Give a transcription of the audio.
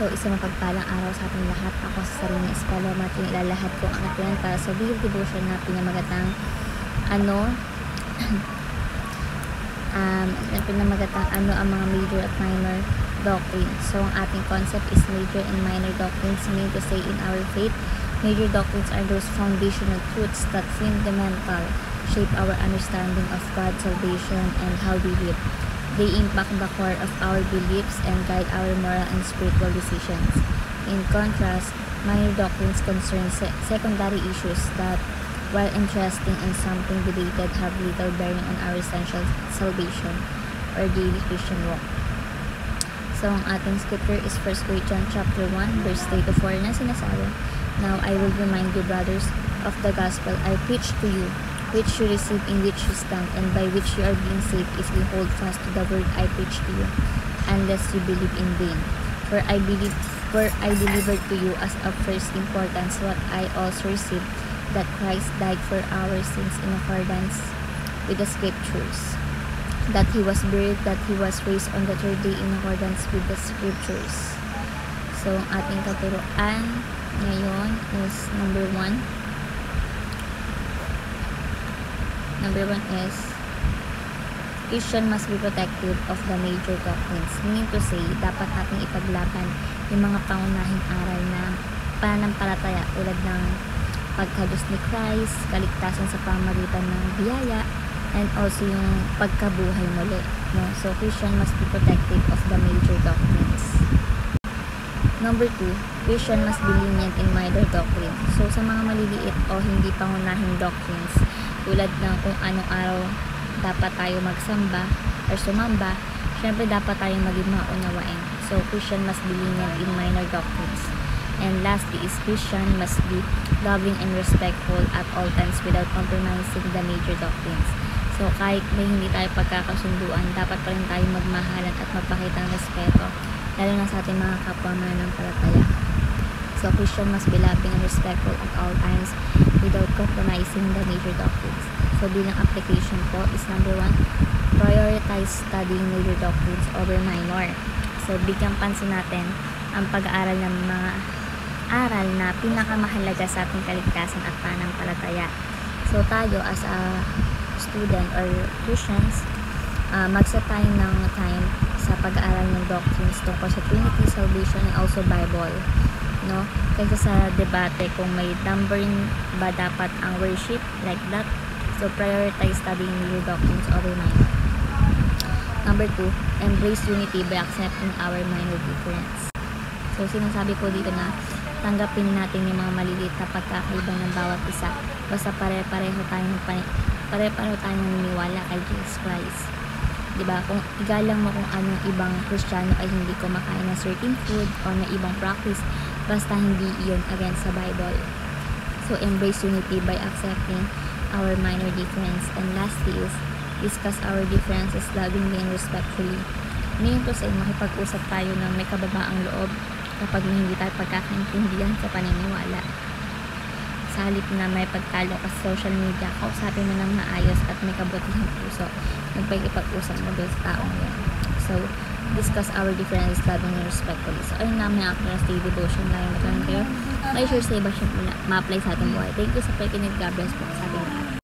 So, isang mapagpalang araw sa ating lahat. Ako sa sarili ng Espalo, mating ilalahad ko ang ating para sa Bible Devotion na pinamagatang ang mga major at minor doctrines. So, ang ating concept is major and minor doctrines, meaning to say in our faith. Major doctrines are those foundational truths that fundamental shape our understanding of God's salvation and how we live. They impact the core of our beliefs and guide our moral and spiritual decisions. In contrast, minor doctrines concern secondary issues that, while interesting and something debated, have little bearing on our essential salvation or daily Christian walk. So, ang ating scripture is 1 Corinthians chapter 1, verse 3 to 4 na sinasabi, "Now I will remind you, brothers, of the gospel I preached to you, which you received, in which you stand, and by which you are being saved, if you hold fast to the word I preached to you, unless you believe in vain. For I delivered to you as of first importance what I also received, that Christ died for our sins in accordance with the scriptures, that he was buried, that he was raised on the third day in accordance with the scriptures." So, ang ating katuruan ngayon is number one is Christian must be protective of the major doctrines, meaning to say, dapat nating ipaglaban yung mga pangunahing aral na pananampalataya tulad ng pagka-Diyos ni Christ, kaligtasan sa pamamagitan ng biyaya, and also yung pagkabuhay muli. No? So, Christian must be protective of the major doctrines. Number 2, Christian must be lenient in minor doctrine. So, sa mga maliliit o hindi pangunahing doctrines, tulad ng kung anong araw dapat tayo magsamba or sumamba, syempre dapat tayong maging maunawain. So, Christian must be lenient in minor doctrines. And lastly is Christian must be loving and respectful at all times without compromising the major doctrines. So, kahit may hindi tayo pagkakasunduan, dapat pa rin tayong magmahalan at magpakita ng respeto, lalo na sa ating mga kapwa mananampalataya. So, Christian must be loving and respectful at all times without compromising the major doctrines. So, bilang application po is number 1, prioritize studying major doctrines over minor. So, bigyan pansin natin ang pag-aaral ng mga aral na pinakamahalaga sa ating kaligtasan at pananampalataya. So, tayo as a student or Christians, mag-set tayo ng time sa pag-aaral ng doctrines tungkol sa Trinity, salvation, and also Bible. No? Kaysa sa debate kung may numbering ba dapat ang worship, like that. So, prioritize studying major doctrines over minor. Number 2, embrace unity by accepting our minor difference. So, sinasabi ko dito na tanggapin natin yung mga maliliit na pagkakaiba ng bawat isa. Basta pare-pareho tayong naniniwala kay Jesus Christ. Diba? Kung igalang mo kung anong ibang Kristiyano ay hindi kumakain ng certain food o na ibang practice, basta hindi iyon against sa Bible. So, embrace unity by accepting our minor difference. And lastly is discuss our differences lovingly and respectfully. Ngayon to say, makipag-usap tayo ng may kababaang loob kapag hindi tayo pagkakaintindihan sa paniniwala. Sa halip na may pagtalo ka sa social media, kausapin mo ng maayos at may kabutihang puso. Magpag-ipag-usap mo doon sa taong yan. So, discuss our differences lovingly and respectfully. So, ayun namin ang aking daily devotion na yung magkaroon kayo. May sure sa iba siya ma-apply sa ating buhay. Thank you sa pakikinig. God bless po sa ating lahat.